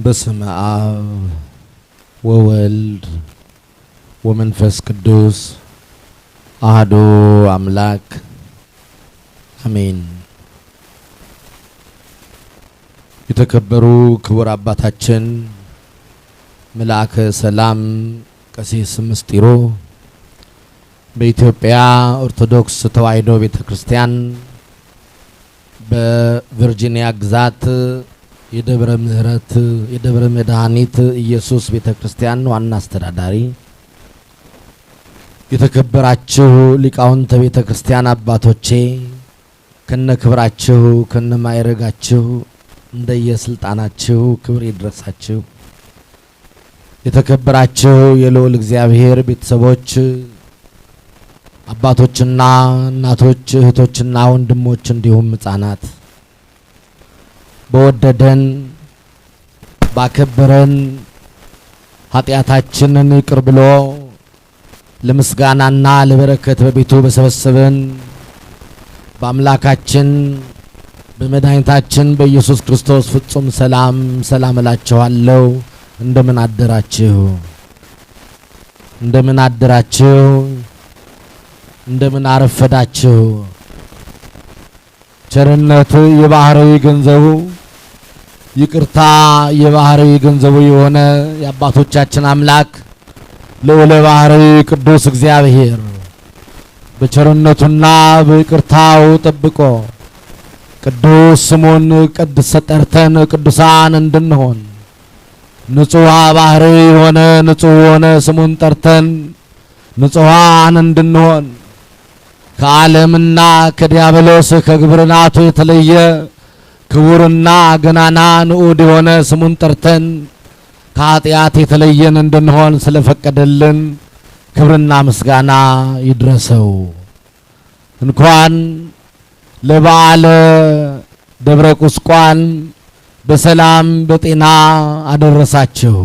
በስመ አብ ወወልድ ወመንፈስ ቅዱስ አሐዱ አምላክ አሜን። የተከበሩ ክቡር አባታችን መልአከ ሰላም ቀሲስ ምስጢሩ በኢትዮጵያ ኦርቶዶክስ ተዋሕዶ ቤተክርስቲያን በቨርጂኒያ ግዛት የደብረ ምሕረት የደብረ መድኃኒት ኢየሱስ ቤተክርስቲያን ዋና አስተዳዳሪ፣ የተከበራችሁ ሊቃውንተ ቤተክርስቲያን አባቶቼ ከነ ክብራችሁ ከነ ማዕረጋችሁ እንደየስልጣናችሁ ክብር ይድረሳችሁ። የተከበራችሁ የልዑል እግዚአብሔር ቤተሰቦች አባቶችና እናቶች እህቶችና ወንድሞች እንዲሁም ሕፃናት በወደደን ባከበረን ኃጢአታችንን ይቅር ብሎ ለምስጋናና ለበረከት በቤቱ በሰበሰበን በአምላካችን በመድኃኒታችን በኢየሱስ ክርስቶስ ፍጹም ሰላም እላችኋለሁ። እንደምን አደራችሁ? እንደምን አደራችሁ? እንደምን አረፈዳችሁ? ቸርነት የባህራዊ ገንዘቡ ይቅርታ የባህራዊ ገንዘቡ የሆነ የአባቶቻችን አምላክ ልዑለ ባህራዊ ቅዱስ እግዚአብሔር በቸርነቱና በይቅርታው ጠብቆ ቅዱስ ስሙን ቅድስ ጠርተን ቅዱሳን እንድንሆን ንጹሕ ባህራዊ የሆነ ስሙን ጠርተን ንጹሐን እንድንሆን ከዓለምና ከዲያብሎስ ከግብርናቱ የተለየ ክቡርና ገናና ንዑድ የሆነ ስሙን ጠርተን ከኃጢአት የተለየን እንድንሆን ስለፈቀደልን ክብርና ምስጋና ይድረሰው። እንኳን ለበዓለ ደብረ ቁስቋም በሰላም በጤና አደረሳችሁ።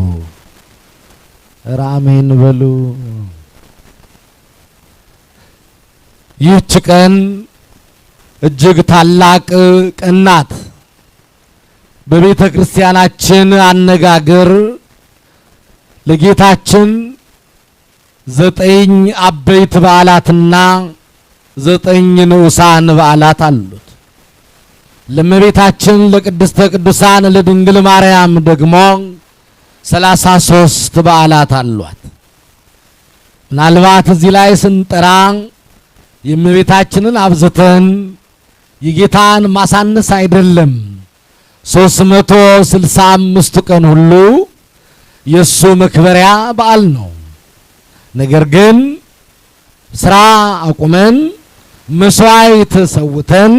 አሜን በሉ። ይህች ቀን እጅግ ታላቅ ቀን ናት። በቤተ ክርስቲያናችን አነጋገር ለጌታችን 9 አበይት በዓላትና 9 ንዑሳን በዓላት አሉት። ለእመቤታችን ለቅድስተ ቅዱሳን ለድንግል ማርያም ደግሞ 33 በዓላት አሏት። ምናልባት እዚህ ላይ ስንጠራ የእመቤታችንን አብዝተን የጌታን ማሳነስ አይደለም። 365 ቀን ሁሉ የሱ መክበሪያ በዓል ነው። ነገር ግን ስራ አቁመን መስዋዕት ሰውተን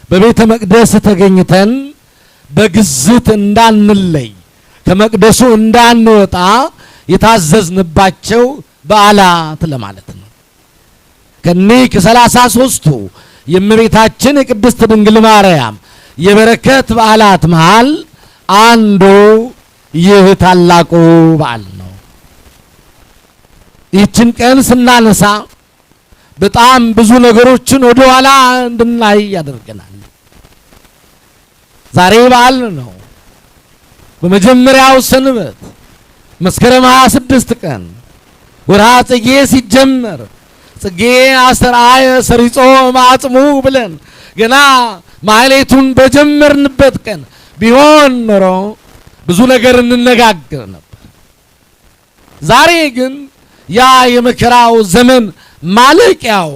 በቤተ መቅደስ ተገኝተን በግዝት እንዳንለይ ከመቅደሱ እንዳንወጣ የታዘዝንባቸው በዓላት ለማለት ነው። ከነዚህ ከ33ቱ የእመቤታችን የቅድስት ድንግል ማርያም የበረከት በዓላት መሃል አንዱ ይህ ታላቁ በዓል ነው። ይህችን ቀን ስናነሳ በጣም ብዙ ነገሮችን ወደ ኋላ እንድናይ ያደርገናል። ዛሬ በዓል ነው። በመጀመሪያው ሰንበት መስከረም 26 ቀን ወርሃ ጽጌ ሲጀመር ጽጌ አስተርአየ ሰሪጾ ማዕጽሙ ብለን ገና ማህሌቱን በጀመርንበት ቀን ቢሆን ኖሮ ብዙ ነገር እንነጋገር ነበር። ዛሬ ግን ያ የመከራው ዘመን ማለቂያው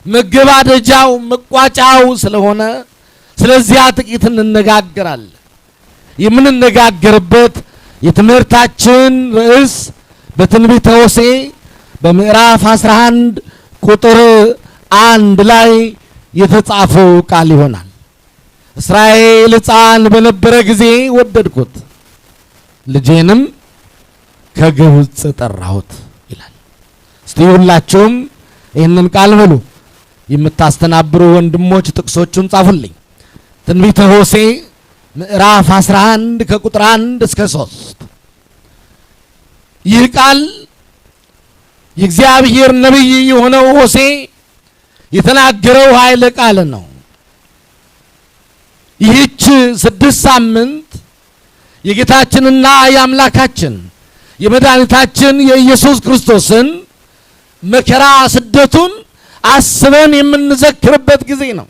መገባደጃው መቋጫው ስለሆነ ስለዚያ ጥቂት እንነጋገራለን። የምንነጋገርበት የትምህርታችን ርዕስ በትንቢተ ሆሴዕ በምዕራፍ 11 ቁጥር 1 ላይ የተጻፈው ቃል ይሆናል። እስራኤል ሕፃን በነበረ ጊዜ ወደድኩት፣ ልጄንም ከግብጽ ጠራሁት ይላል። እስቲ ሁላችሁም ይህንን ቃል በሉ። የምታስተናብሩ ወንድሞች ጥቅሶቹን ጻፉልኝ። ትንቢተ ሆሴዕ ምዕራፍ 11 ከቁጥር 1 እስከ 3 ይህ ቃል የእግዚአብሔር ነብይ የሆነው ሆሴዕ የተናገረው ኃይለ ቃል ነው። ይህች 6 ሳምንት የጌታችንና የአምላካችን የመድኃኒታችን የኢየሱስ ክርስቶስን መከራ ስደቱን አስበን የምንዘክርበት ጊዜ ነው።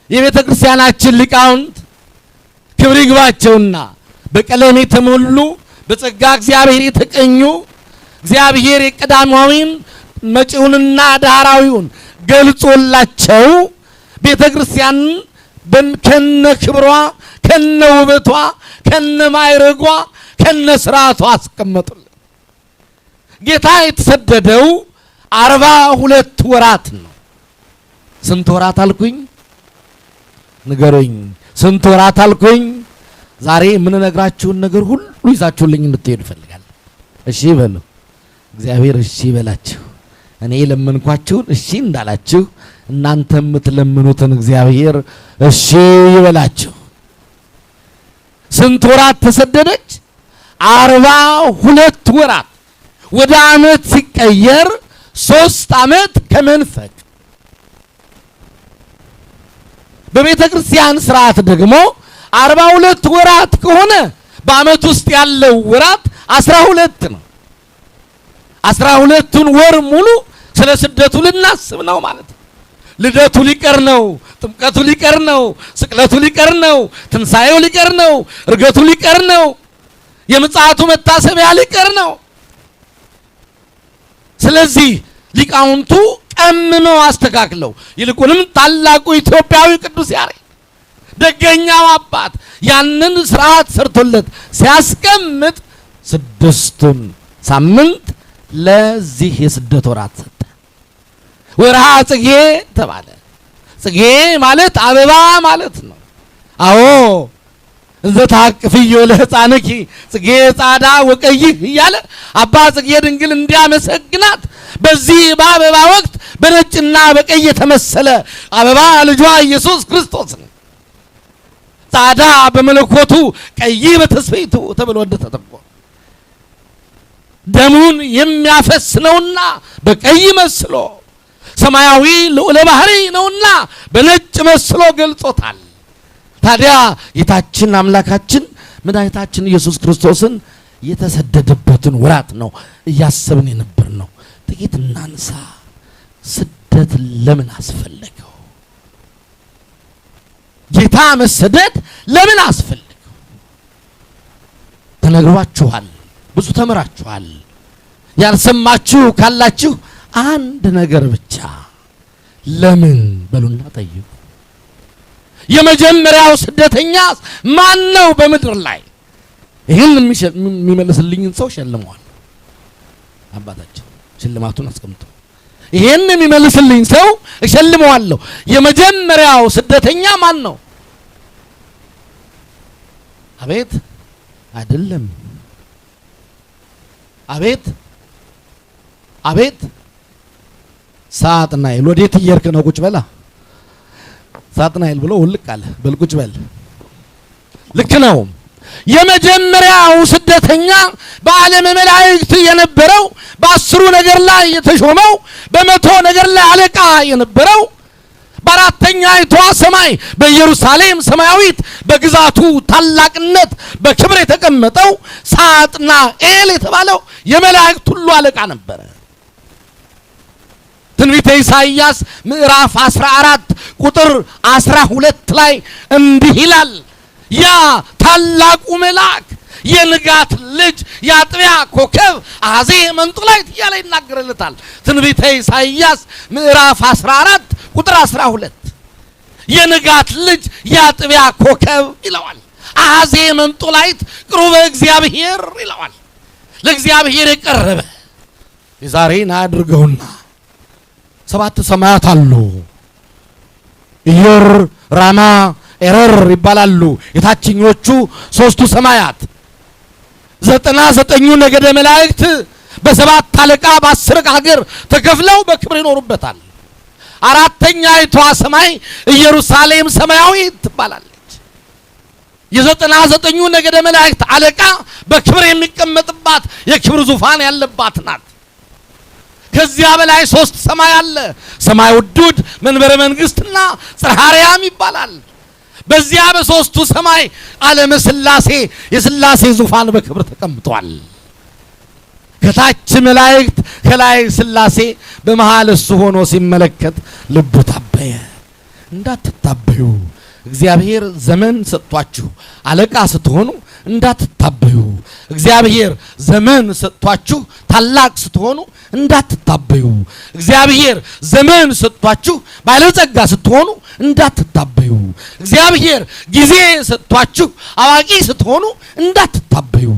የቤተ ክርስቲያናችን ሊቃውንት ክብር ይግባቸውና በቀለም የተሞሉ በጸጋ እግዚአብሔር የተቀኙ እግዚአብሔር የቀዳማዊን መጪውንና ዳራዊውን ገልጾላቸው ቤተ ክርስቲያን ከነ ክብሯ ከነ ውበቷ ከነ ማይረጓ ከነ ስርዓቷ አስቀመጡልን። ጌታ የተሰደደው 42 ወራት ነው። ስንት ወራት አልኩኝ? ንገሩኝ። ስንት ወራት አልኩኝ? ዛሬ የምንነግራችሁን ነገር ሁሉ ይዛችሁልኝ እንድትሄዱ እፈልጋለሁ። እሺ በሉ። እግዚአብሔር እሺ ይበላችሁ። እኔ ለምንኳችሁን እሺ እንዳላችሁ እናንተ የምትለምኑትን እግዚአብሔር እሺ ይበላችሁ። ስንት ወራት ተሰደደች? 42 ወራት። ወደ ዓመት ሲቀየር 3 ዓመት ከመንፈቅ። በቤተ ክርስቲያን ስርዓት ደግሞ 42 ወራት ከሆነ በዓመት ውስጥ ያለው ወራት 12 ነው። 12ቱን ወር ሙሉ ስለ ስደቱ ልናስብ ነው ማለት ነው። ልደቱ ሊቀር ነው፣ ጥምቀቱ ሊቀር ነው፣ ስቅለቱ ሊቀር ነው፣ ትንሣኤው ሊቀር ነው፣ እርገቱ ሊቀር ነው፣ የምጽአቱ መታሰቢያ ሊቀር ነው። ስለዚህ ሊቃውንቱ ቀምመው አስተካክለው ይልቁንም ታላቁ ኢትዮጵያዊ ቅዱስ ያሬድ ደገኛው አባት ያንን ስርዓት ሰርቶለት ሲያስቀምጥ 6ቱን ሳምንት ለዚህ የስደት ወራት ሰጠ። ወርሃ ጽጌ ተባለ። ጽጌ ማለት አበባ ማለት ነው። አዎ እንዘ ታቅፍዮ ለሕፃንኪ ጽጌ ጻዳ ወቀይህ እያለ አባ ጽጌ ድንግል እንዲያመሰግናት በዚህ በአበባ ወቅት በነጭና በቀይ የተመሰለ አበባ ልጇ ኢየሱስ ክርስቶስ ነው። ጻዳ በመለኮቱ ቀይ በተስፈይቱ ተብሎ እንደተተረጎመ ደሙን የሚያፈስ ነውና በቀይ መስሎ፣ ሰማያዊ ልዑለ ባህሪ ነውና በነጭ መስሎ ገልጾታል። ታዲያ ጌታችን አምላካችን መድኃኒታችን ኢየሱስ ክርስቶስን የተሰደደበትን ወራት ነው እያሰብን የነበር ነው። ጥቂት እናንሳ። ስደት ለምን አስፈለገው? ጌታ መሰደድ ለምን አስፈለገው? ተነግሯችኋል፣ ብዙ ተምራችኋል። ያልሰማችሁ ካላችሁ አንድ ነገር ብቻ ለምን በሉና ጠይቁ። የመጀመሪያው ስደተኛ ማን ነው በምድር ላይ? ይህን የሚመልስልኝን ሰው ሸልመዋል አባታችን። ሽልማቱን አስቀምጡ። ይህን የሚመልስልኝ ሰው እሸልመዋለሁ። የመጀመሪያው ስደተኛ ማን ነው? አቤት አይደለም። አቤት አቤት። ሳጥናኤል ወዴት እየሄድክ ነው? ቁጭ በላ። ሳጥናኤል ብሎ ውልቅ አለ። በል ቁጭ በል። ልክ ነው። የመጀመሪያው ስደተኛ በዓለም መላእክት የነበረው በ10 ነገር ላይ የተሾመው በ100 ነገር ላይ አለቃ የነበረው በአራተኛይቷ ሰማይ በኢየሩሳሌም ሰማያዊት በግዛቱ ታላቅነት በክብር የተቀመጠው ሳጥናኤል የተባለው የመላእክት ሁሉ አለቃ ነበረ። ትንቢተ ኢሳይያስ ምዕራፍ 14 ቁጥር 12 ላይ እንዲህ ይላል፣ ያ ታላቁ መልአክ የንጋት ልጅ የአጥቢያ ኮከብ አዜ መንጦላይት እያለ ይናገርለታል። ትንቢተ ኢሳይያስ ምዕራፍ 14 ቁጥር 12 የንጋት ልጅ የአጥቢያ ኮከብ ይለዋል። አዜ መንጦላይት ቅሩበ እግዚአብሔር ይለዋል። ለእግዚአብሔር የቀረበ የዛሬን አድርገውና 7 ሰማያት አሉ። ኢዮር፣ ራማ፣ ኤረር ይባላሉ የታችኞቹ 3ቱ ሰማያት። 99ኙ ነገደ መላእክት በ7 አለቃ በ10 ሀገር ተከፍለው በክብር ይኖሩበታል። አራተኛይቷ ሰማይ ኢየሩሳሌም ሰማያዊት ትባላለች። የ99ኙ ነገደ መላእክት አለቃ በክብር የሚቀመጥባት የክብር ዙፋን ያለባት ናት። ከዚያ በላይ 3 ሰማይ አለ። ሰማይ ውዱድ፣ መንበረ መንግስትና ጽርሐ አርያም ይባላል። በዚያ በሶስቱ ሰማይ ዓለመ ሥላሴ የሥላሴ ዙፋን በክብር ተቀምጧል። ከታች መላእክት ከላይ ሥላሴ በመሃል እሱ ሆኖ ሲመለከት ልቡ ታበየ። እንዳትታበዩ እግዚአብሔር ዘመን ሰጥቷችሁ አለቃ ስትሆኑ እንዳትታበዩ እግዚአብሔር ዘመን ሰጥቷችሁ ታላቅ ስትሆኑ እንዳትታበዩ እግዚአብሔር ዘመን ሰጥቷችሁ ባለጸጋ ስትሆኑ እንዳትታበዩ እግዚአብሔር ጊዜ ሰጥቷችሁ አዋቂ ስትሆኑ እንዳትታበዩ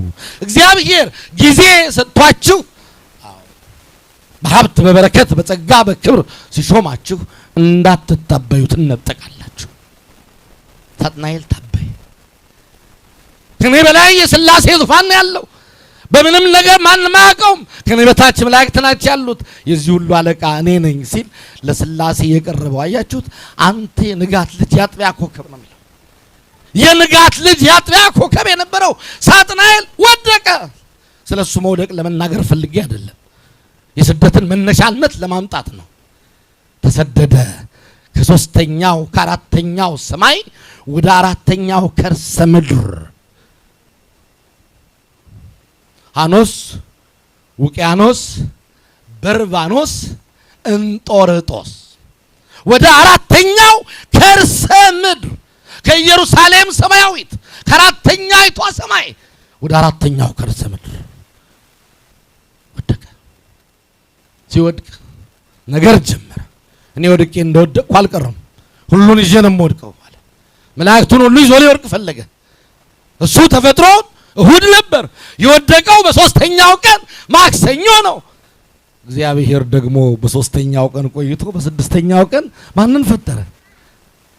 እግዚአብሔር ጊዜ ሰጥቷችሁ በሀብት በበረከት በጸጋ በክብር ሲሾማችሁ እንዳትታበዩ ትነጠቃላችሁ። ሳጥናኤል ታበየ። ከኔ በላይ የሥላሴ ዙፋን ያለው በምንም ነገር ማንም አያውቀውም። ከኔ በታች መላእክት ናቸው ያሉት የዚህ ሁሉ አለቃ እኔ ነኝ ሲል ለሥላሴ የቀረበው አያችሁት። አንተ የንጋት ልጅ ያጥቢያ ኮከብ ነው የሚለው። የንጋት ልጅ ያጥቢያ ኮከብ የነበረው ሳጥናኤል ወደቀ። ስለሱ መውደቅ ለመናገር ፈልጌ አይደለም፣ የስደትን መነሻነት ለማምጣት ነው። ተሰደደ። ከሶስተኛው ከአራተኛው ሰማይ ወደ አራተኛው ከርሰ ምድር ሐኖስ፣ ውቅያኖስ፣ በርባኖስ፣ እንጦርጦስ ወደ አራተኛው ከርሰ ምድር ከኢየሩሳሌም ሰማያዊት ከአራተኛይቷ ሰማይ ወደ አራተኛው ከርሰ ምድር ወደቀ። ሲወድቅ ነገር ጀመረ። እኔ ወድቄ እንደወደቅኩ አልቀረም፣ ሁሉን ይዤ ነው የምወድቀው አለ። መላእክቱን ሁሉ ይዞ ሊወድቅ ፈለገ። እሱ ተፈጥሮ እሁድ ነበር የወደቀው። በሶስተኛው ቀን ማክሰኞ ነው። እግዚአብሔር ደግሞ በሶስተኛው ቀን ቆይቶ በስድስተኛው ቀን ማንን ፈጠረ?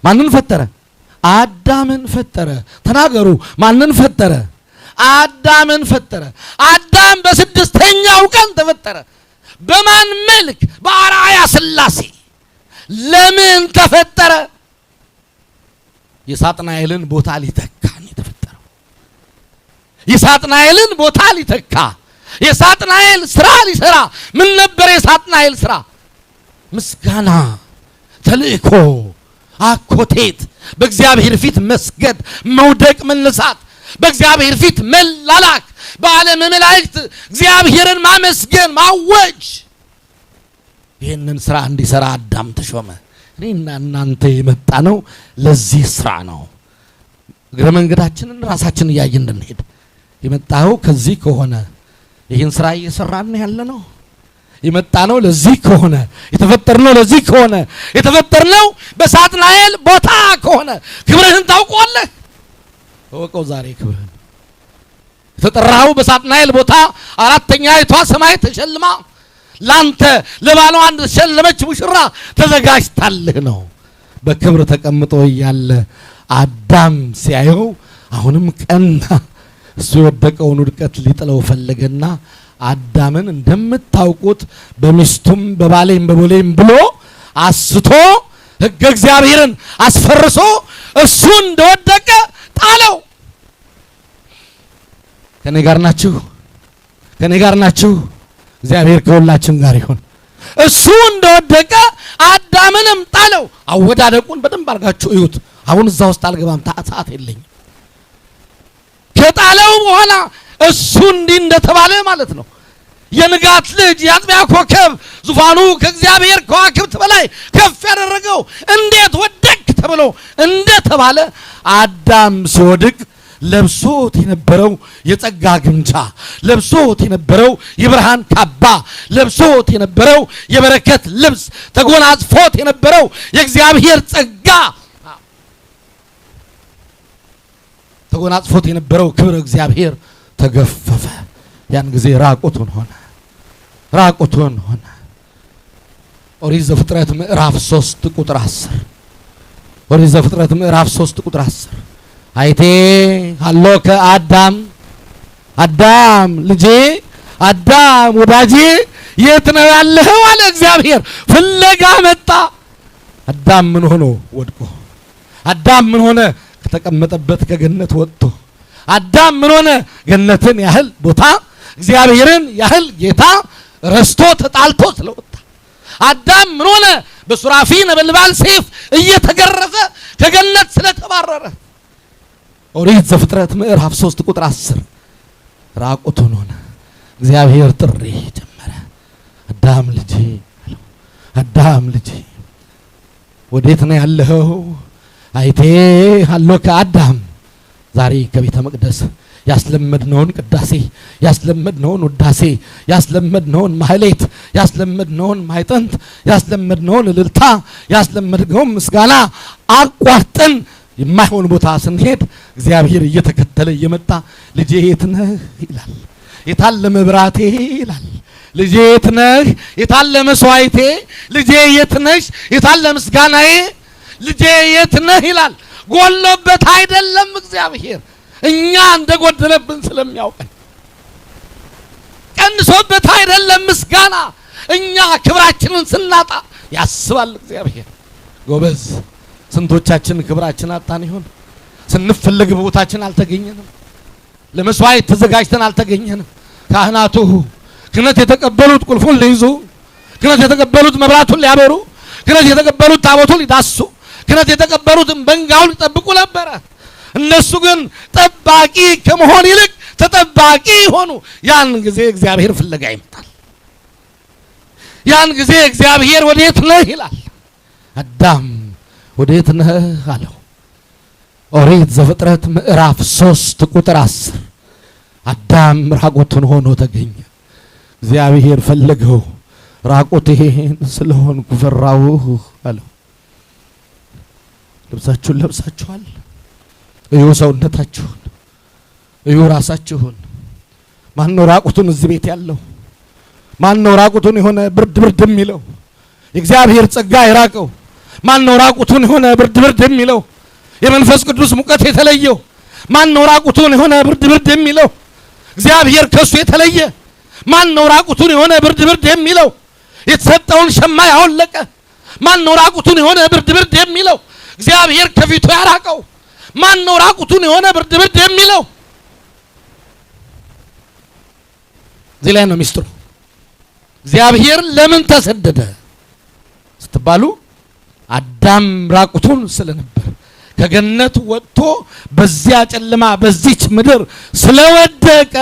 ማንን ፈጠረ? አዳምን ፈጠረ። ተናገሩ። ማንን ፈጠረ? አዳምን ፈጠረ። አዳም በስድስተኛው ቀን ተፈጠረ። በማን መልክ? በአርአያ ሥላሴ። ለምን ተፈጠረ? የሳጥናኤልን ቦታ ሊተካ ነው የተፈጠረው። የሳጥናኤልን ቦታ ሊተካ፣ የሳጥናኤል ስራ ሊሰራ። ምን ነበር የሳጥናኤል ስራ? ምስጋና፣ ተልእኮ፣ አኮቴት፣ በእግዚአብሔር ፊት መስገድ፣ መውደቅ፣ መነሳት፣ በእግዚአብሔር ፊት መላላክ፣ በዓለም መላእክት እግዚአብሔርን ማመስገን፣ ማወጅ። ይህንን ስራ እንዲሰራ አዳም ተሾመ። እኔና እናንተ የመጣ ነው ለዚህ ስራ ነው። እግረ መንገዳችንን ራሳችን እያየ እንድንሄድ የመጣው ከዚህ ከሆነ ይህን ስራ እየሰራን ያለ ነው። የመጣ ነው ለዚህ ከሆነ የተፈጠርነው ለዚህ ከሆነ የተፈጠርነው በሳጥናኤል ቦታ ከሆነ ክብርህን ታውቀዋለህ። ተወቀው ዛሬ ክብርህን የተጠራው በሳጥናኤል ቦታ አራተኛይቷ ሰማይ ተሸልማ ላንተ ለባሏ አንድ ተሸለመች ሙሽራ ተዘጋጅታልህ ነው። በክብር ተቀምጦ እያለ አዳም ሲያየው አሁንም ቀና። እሱ የወደቀውን ውድቀት ሊጥለው ፈለገና አዳምን እንደምታውቁት በሚስቱም በባሌም በቦሌም ብሎ አስቶ ሕገ እግዚአብሔርን አስፈርሶ እሱ እንደወደቀ ጣለው። ከኔ ጋር ናችሁ? ከኔ ጋር ናችሁ? እግዚአብሔር ከሁላችን ጋር ይሁን። እሱ እንደወደቀ አዳምንም ጣለው። አወዳደቁን በደንብ አድርጋችሁ እዩት። አሁን እዛ ውስጥ አልገባም፣ ሰዓት የለኝም። ከጣለው በኋላ እሱ እንዲህ እንደተባለ ማለት ነው። የንጋት ልጅ የአጥቢያ ኮከብ ዙፋኑ ከእግዚአብሔር ከዋክብት በላይ ከፍ ያደረገው እንዴት ወደቅ ተብሎ እንደተባለ አዳም ሲወድቅ ለብሶት የነበረው የጸጋ ግምጃ፣ ለብሶት የነበረው የብርሃን ካባ፣ ለብሶት የነበረው የበረከት ልብስ፣ ተጎናጽፎት የነበረው የእግዚአብሔር ጸጋ፣ ተጎናጽፎት የነበረው ክብር እግዚአብሔር ተገፈፈ። ያን ጊዜ ራቁቱን ሆነ። ራቁቱን ሆነ። ኦሪት ዘፍጥረት ምዕራፍ 3 ቁጥር 10 ኦሪት ዘፍጥረት ምዕራፍ 3 ቁጥር 10 አይቴ ሃሎከ አዳም አዳም ልጄ አዳም ወዳጄ የት ነው ያለኸው አለ እግዚአብሔር። ፍለጋ መጣ። አዳም ምን ሆኖ ወድቆ፣ አዳም ምን ሆነ ከተቀመጠበት ከገነት ወጥቶ፣ አዳም ምን ሆነ ገነትን ያህል ቦታ እግዚአብሔርን ያህል ጌታ ረስቶ ተጣልቶ ስለወጣ፣ አዳም ምን ሆነ በሱራፊ ነበልባል ሰይፍ እየተገረፈ ከገነት ስለተባረረ ኦሪት ዘፍጥረት ምዕራፍ 3 ቁጥር 10 ራቁቱን ሆነ። እግዚአብሔር ጥሪ ጀመረ። አዳም ልጄ አለው። አዳም ልጄ ወዴት ነው ያለኸው? አይቴ አሎከ አዳም። ዛሬ ከቤተ መቅደስ ያስለመድነውን ቅዳሴ፣ ያስለመድነውን ውዳሴ፣ ያስለመድነውን ማህሌት፣ ያስለመድነውን ማይጠንት፣ ያስለመድነውን እልልታ፣ ያስለመድነውን ምስጋና አቋርጠን የማይሆን ቦታ ስንሄድ እግዚአብሔር እየተከተለ እየመጣ ልጄ የት ነህ ይላል። የታለ መብራቴ ይላል። ልጄ የት ነህ? የታለ መስዋዕቴ? ልጄ የት ነሽ? የታለ ምስጋናዬ? ልጄ የት ነህ ይላል። ጎሎበት አይደለም እግዚአብሔር፣ እኛ እንደጎደለብን ስለሚያውቀን። ቀንሶበት አይደለም ምስጋና፣ እኛ ክብራችንን ስናጣ ያስባል እግዚአብሔር። ጎበዝ ስንቶቻችን ክብራችን አጣን ይሆን? ስንፈልግ ቦታችን አልተገኘንም። ለመስዋዕት ተዘጋጅተን አልተገኘንም። ካህናቱ ክህነት የተቀበሉት ቁልፉን ሊይዙ፣ ክህነት የተቀበሉት መብራቱን ሊያበሩ፣ ክህነት የተቀበሉት ታቦቱን ሊዳሱ፣ ክህነት የተቀበሉት መንጋውን ሊጠብቁ ነበረ። እነሱ ግን ጠባቂ ከመሆን ይልቅ ተጠባቂ ሆኑ። ያን ጊዜ እግዚአብሔር ፍለጋ ይመጣል። ያን ጊዜ እግዚአብሔር ወዴት ነህ ይላል። አዳም ወዴት ነህ አለው። ኦሪት ዘፍጥረት ምዕራፍ 3 ቁጥር 10 አዳም ራቁቱን ሆኖ ተገኘ። እግዚአብሔር ፈለገው። ራቁቴን ስለሆንኩ ፈራሁ አለው። ልብሳችሁን ለብሳችኋል? እዩ ሰውነታችሁን፣ እዩ ራሳችሁን። ማን ነው ራቁቱን እዚህ ቤት ያለው? ማን ነው ራቁቱን የሆነ ብርድ የሚለው? የእግዚአብሔር ጸጋ የራቀው ማን ነው? ራቁቱን የሆነ ብርድ የሚለው? የመንፈስ ቅዱስ ሙቀት የተለየው ማን ነው? ራቁቱን የሆነ ብርድ የሚለው? እግዚአብሔር ከሱ የተለየ ማን ነው? ራቁቱን የሆነ ብርድ የሚለው? የተሰጠውን ሸማ ያወለቀ ማን ነው? ራቁቱን የሆነ ብርድ የሚለው? እግዚአብሔር ከፊቱ ያራቀው ማን ነው? ራቁቱን የሆነ ብርድ የሚለው? እዚህ ላይ ነው ሚስጥሩ። እግዚአብሔር ለምን ተሰደደ ስትባሉ አዳም ራቁቱን ስለነበር ከገነት ወጥቶ በዚያ ጨለማ በዚች ምድር ስለወደቀ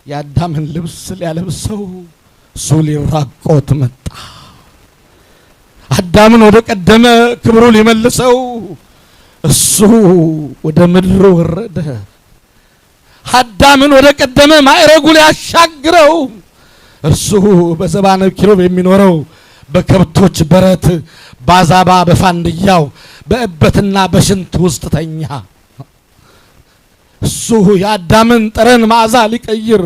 የአዳምን ልብስ ሊያለብሰው እሱ ሊራቆት መጣ። አዳምን ወደ ቀደመ ክብሩ ሊመልሰው እሱ ወደ ምድር ወረደ። አዳምን ወደ ቀደመ ማዕረጉ ሊያሻግረው እርሱ በዘባነ ኪሩብ የሚኖረው በከብቶች በረት ባዛባ በፋንድያው በእበትና በሽንት ውስጥ ተኛ። እሱ የአዳምን ጠረን መዓዛ ሊቀይር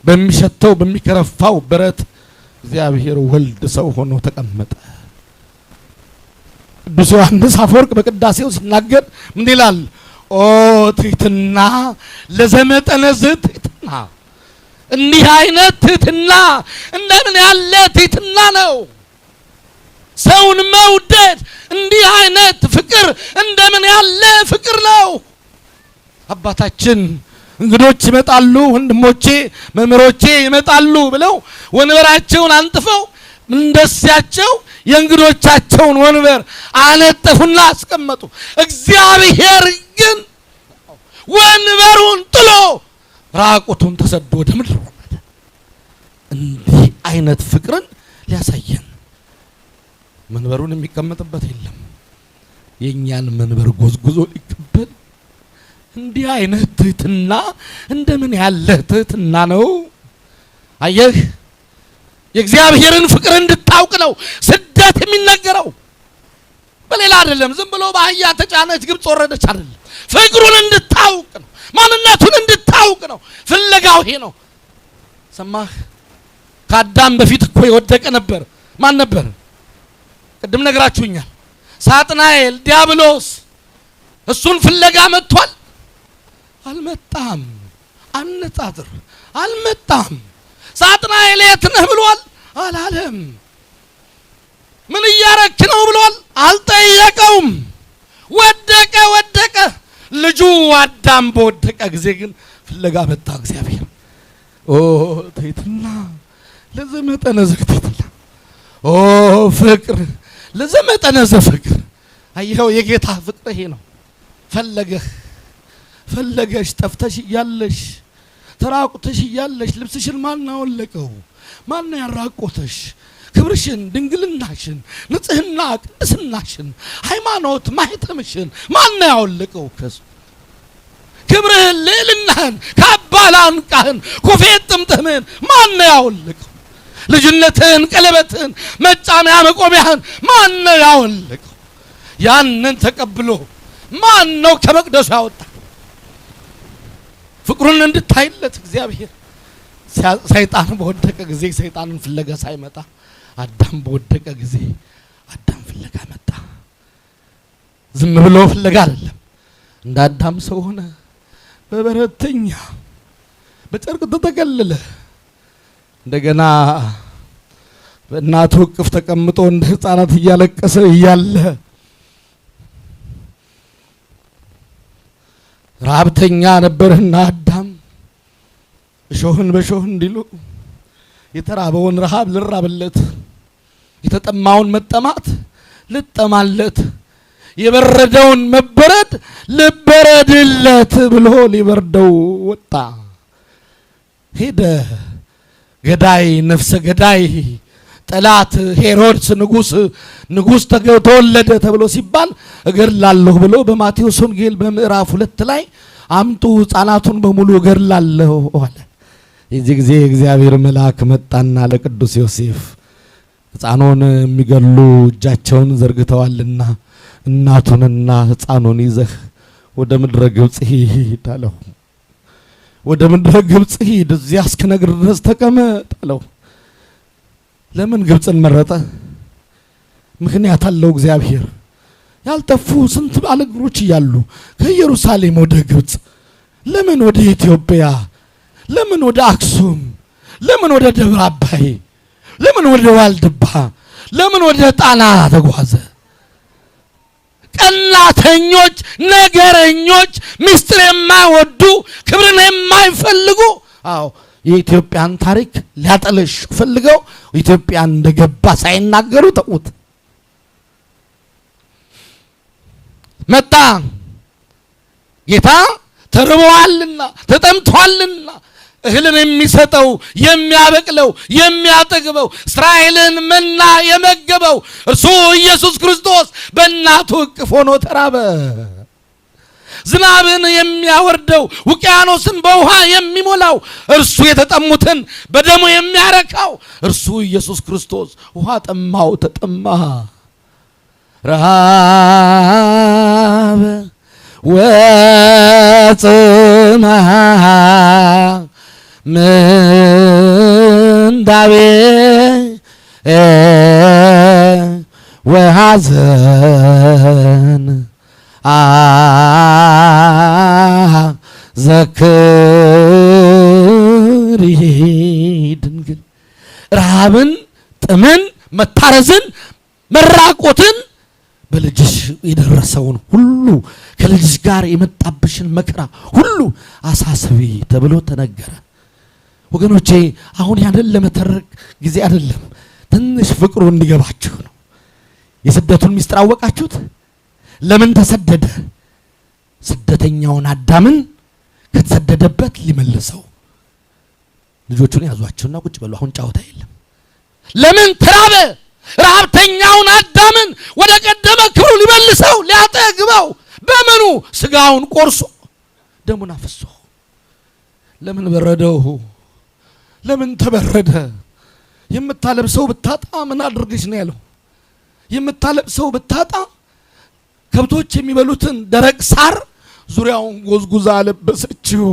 በሚሸተው በሚከረፋው በረት እግዚአብሔር ወልድ ሰው ሆኖ ተቀመጠ። ቅዱስ ዮሐንስ አፈወርቅ በቅዳሴው ሲናገር ምን ይላል? ኦ ትሕትና ለዘመጠነ ትሕትና። እንዲህ አይነት ትሕትና እንደምን ያለ ትሕትና ነው! ሰውን መውደድ እንዲህ አይነት ፍቅር እንደምን ያለ ፍቅር ነው! አባታችን እንግዶች ይመጣሉ፣ ወንድሞቼ መምህሮቼ ይመጣሉ ብለው ወንበራቸውን አንጥፈው እንደዚያቸው የእንግዶቻቸውን ወንበር አነጠፉና አስቀመጡ። እግዚአብሔር ግን ወንበሩን ጥሎ ራቁቱን ተሰዶ ወደ ምድር ወረደ። እንዲህ አይነት ፍቅርን ሊያሳየን መንበሩን የሚቀመጥበት የለም። የኛን መንበር ጎዝጉዞ ሊቀበል እንዲህ አይነት ትሕትና እንደምን ያለ ትሕትና ነው! አየህ፣ የእግዚአብሔርን ፍቅር እንድታውቅ ነው ስደት የሚነገረው። በሌላ አይደለም። ዝም ብሎ በአህያ ተጫነች ግብጽ ወረደች አይደለም። ፍቅሩን እንድታውቅ ነው፣ ማንነቱን እንድታውቅ ነው። ፍለጋው ይሄ ነው። ሰማህ? ከአዳም በፊት እኮ የወደቀ ነበር። ማን ነበር? ቅድም ነግራችሁኛል። ሳጥናኤል ዲያብሎስ እሱን ፍለጋ መጥቷል። አልመጣም። አነጻጽር አልመጣም። ሳጥናኤል የት ነህ ብሏል? አላለም። ምን እያረክ ነው ብሏል? አልጠየቀውም። ወደቀ። ልጁ አዳም በወደቀ ጊዜ ግን ፍለጋ መጣ እግዚአብሔር። ኦ ትሕትና ለዘመጠነ ትሕትና፣ ኦ ፍቅር ለዘመጠነ ዘፍቅር አየው የጌታ ፍቅር ይሄ ነው። ፈለገሽ ጠፍተሽ እያለሽ ተራቁተሽ እያለሽ ልብስሽን ማን አወለቀው? ማን ያራቆተሽ? ክብርሽን፣ ድንግልናሽን፣ ንጽህና ቅድስናሽን፣ ሃይማኖት ማህተምሽን ማን ያወለቀው? ከሱ ክብርህን፣ ልዕልናህን፣ ካባላንቃህን፣ ኮፌት ጥምጥምህን ማን ያወለቀው? ልጅነትህን፣ ቀለበትህን፣ መጫሚያ መቆሚያህን ማን ያወለቀው? ያንን ተቀብሎ ማን ነው ከመቅደሱ ያወጣ? ፍቅሩን እንድታይለት እግዚአብሔር ሰይጣን በወደቀ ጊዜ ሰይጣንን ፍለጋ ሳይመጣ አዳም በወደቀ ጊዜ አዳም ፍለጋ መጣ። ዝም ብሎ ፍለጋ አይደለም። እንደ አዳም ሰው ሆነ። በበረተኛ በጨርቅ ተጠቀለለ። እንደገና በእናቱ እቅፍ ተቀምጦ እንደ ሕፃናት እያለቀሰ እያለ ረሃብተኛ ነበርና አዳም እሾህን በሾህ እንዲሉ የተራበውን ረሃብ ልራብለት፣ የተጠማውን መጠማት ልጠማለት፣ የበረደውን መበረድ ልበረድለት ብሎ ሊበርደው ወጣ። ሄደ። ገዳይ፣ ነፍሰ ገዳይ፣ ጠላት ሄሮድስ ንጉስ ተወለደ ተብሎ ሲባል እገድላለሁ ብሎ በማቴዎስ ወንጌል በምዕራፍ 2 ላይ አምጡ ሕፃናቱን በሙሉ እገድላለሁ አለ። የዚህ ጊዜ እግዚአብሔር መልአክ መጣና ለቅዱስ ዮሴፍ ሕፃኑን የሚገሉ እጃቸውን ዘርግተዋልና እናቱንና ሕፃኑን ይዘህ ወደ ምድረ ግብጽ ሂድ አለው። ወደ ምድረ ግብጽ ሂድ፣ እዚያ እስክነግር ድረስ ተቀመጥ አለው። ለምን ግብጽን መረጠ? ምክንያት አለው እግዚአብሔር። ያልጠፉ ስንት ባለእግሮች እያሉ ከኢየሩሳሌም ወደ ግብጽ ለምን ወደ ኢትዮጵያ? ለምን ወደ አክሱም? ለምን ወደ ደብረ አባይ? ለምን ወደ ዋልድባ? ለምን ወደ ጣና ተጓዘ? ቀናተኞች፣ ነገረኞች፣ ምስጢር የማይወዱ ክብርን የማይፈልጉ አዎ የኢትዮጵያን ታሪክ ሊያጠለሽ ፈልገው ኢትዮጵያን እንደገባ ሳይናገሩ ተውት። መጣ ጌታ ተርቧልና ተጠምቷልና እህልን የሚሰጠው የሚያበቅለው የሚያጠግበው እስራኤልን መና የመገበው እርሱ ኢየሱስ ክርስቶስ በእናቱ እቅፍ ሆኖ ተራበ። ዝናብን የሚያወርደው ውቅያኖስን በውሃ የሚሞላው እርሱ የተጠሙትን በደሙ የሚያረካው እርሱ ኢየሱስ ክርስቶስ ውሃ ጠማው፣ ተጠማ። ረሃብ ወጽማ ምንዳቤ ወሐዘን ዘክሪ ድንግል። ረሃብን፣ ጥምን፣ መታረዝን፣ መራቆትን በልጅሽ የደረሰውን ሁሉ ከልጅሽ ጋር የመጣብሽን መከራ ሁሉ አሳስቢ ተብሎ ተነገረ። ወገኖቼ አሁን ያንን ለመተረክ ጊዜ አይደለም። ትንሽ ፍቅሩ እንዲገባችሁ ነው። የስደቱን ምስጢር አወቃችሁት? ለምን ተሰደደ? ስደተኛውን አዳምን ከተሰደደበት ሊመልሰው። ልጆቹን ያዟቸውና ቁጭ በሉ፣ አሁን ጫወታ የለም። ለምን ተራበ? ረሃብተኛውን አዳምን ወደ ቀደመ ክብሩ ሊመልሰው ሊያጠግበው። በምኑ? ስጋውን ቆርሶ ደሙን አፍሶ። ለምን በረደው? ለምን ተበረደ? የምታለብሰው ብታጣ ምን አድርገሽ ነው ያለው? የምታለብሰው ብታጣ ከብቶች የሚበሉትን ደረቅ ሳር ዙሪያውን ጎዝጉዛ አለበሰችው።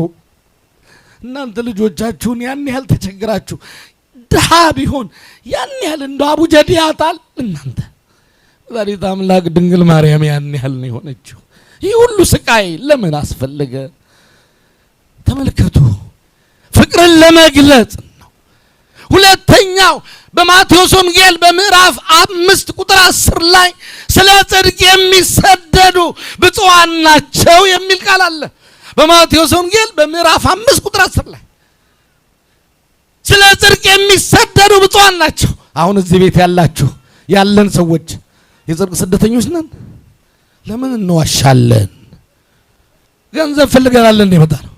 እናንተ ልጆቻችሁን ያን ያህል ተቸግራችሁ ድሃ ቢሆን ያን ያህል እንደ አቡጀዲ ያጣል። እናንተ ወላዲተ አምላክ ድንግል ማርያም ያን ያህል ነው የሆነችው። ይህ ሁሉ ስቃይ ለምን አስፈለገ? ተመልከቱ፣ ፍቅርን ለመግለጽ ነው። ሁለተኛው በማቴዎስ ወንጌል በምዕራፍ 5 ቁጥር 10 ላይ ስለ ጽድቅ የሚሰደዱ ብፁዓን ናቸው የሚል ቃል አለ። በማቴዎስ ወንጌል በምዕራፍ 5 ቁጥር 10 ላይ ስለ ጽድቅ የሚሰደዱ ብፁዓን ናቸው። አሁን እዚህ ቤት ያላችሁ ያለን ሰዎች የጽድቅ ስደተኞች ነን። ለምን እንዋሻለን? ገንዘብ ፈልገናል እንደ መጣ ነው።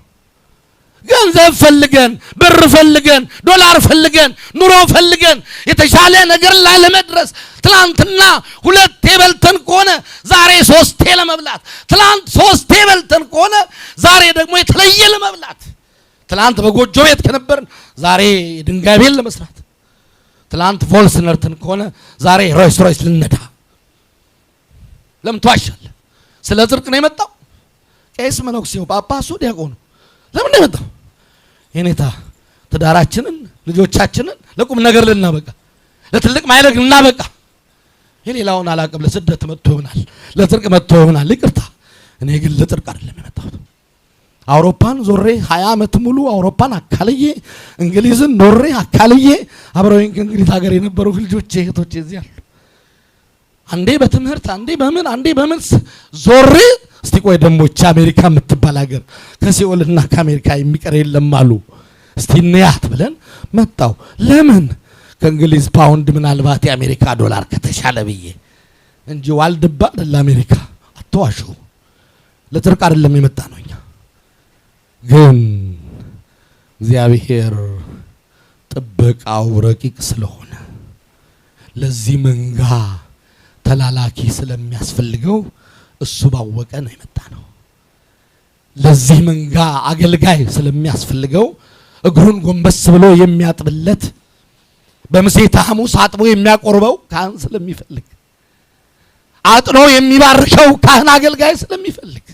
ገንዘብ ፈልገን፣ ብር ፈልገን፣ ዶላር ፈልገን፣ ኑሮ ፈልገን የተሻለ ነገር ላይ ለመድረስ ትላንትና 2 በልተን ከሆነ ዛሬ 3 ለመብላት፣ ትላንት 3 በልተን ከሆነ ዛሬ ደግሞ የተለየ ለመብላት፣ ትላንት በጎጆ ቤት ከነበርን ዛሬ የድንጋይ ቤት ለመስራት፣ ትላንት ቮልስ ነርተን ከሆነ ዛሬ ሮይስ ልነዳ። ለምን ትዋሻለህ? ስለ ጽድቅ ነው የመጣው። ቄስ፣ መነኩሴው፣ ጳጳሱ፣ ዲያቆኑ ለምን ነው የመጣው? የኔታ ትዳራችንን ልጆቻችንን ለቁም ነገር ልናበቃ፣ ለትልቅ ማይረግ ልናበቃ። የሌላውን አላቅም። ለስደት መጥቶ ይሆናል፣ ለጽድቅ መጥቶ ይሆናል። ይቅርታ፣ እኔ ግን ለጽድቅ አይደለም የመጣሁት። አውሮፓን ዞሬ 20 ዓመት ሙሉ አውሮፓን አካልዬ እንግሊዝን ኖሬ አካልዬ አብረውኝ ከእንግሊዝ ሀገር የነበሩ ልጆቼ እህቶቼ እዚህ አሉ። አንዴ በትምህርት አንዴ በምን ዞሬ እስቲ ቆይ ደሞች አሜሪካ የምትባል ሀገር ከሲኦልና ከአሜሪካ የሚቀር የለም አሉ። እስቲ እንያት ብለን መጣው። ለምን? ከእንግሊዝ ፓውንድ ምናልባት የአሜሪካ ዶላር ከተሻለ ብዬ እንጂ ዋልድባ አይደል አሜሪካ። አትዋሹ። ለጽድቅ አይደለም የመጣ ነው። እኛ ግን እግዚአብሔር ጥበቃው ረቂቅ ስለሆነ ለዚህ መንጋ ተላላኪ ስለሚያስፈልገው እሱ ባወቀ ነው የመጣ ነው። ለዚህ መንጋ አገልጋይ ስለሚያስፈልገው እግሩን ጎንበስ ብሎ የሚያጥብለት በምሴተ ሐሙስ አጥቦ የሚያቆርበው ካህን ስለሚፈልግ፣ አጥኖ የሚባርከው ካህን አገልጋይ ስለሚፈልግ፣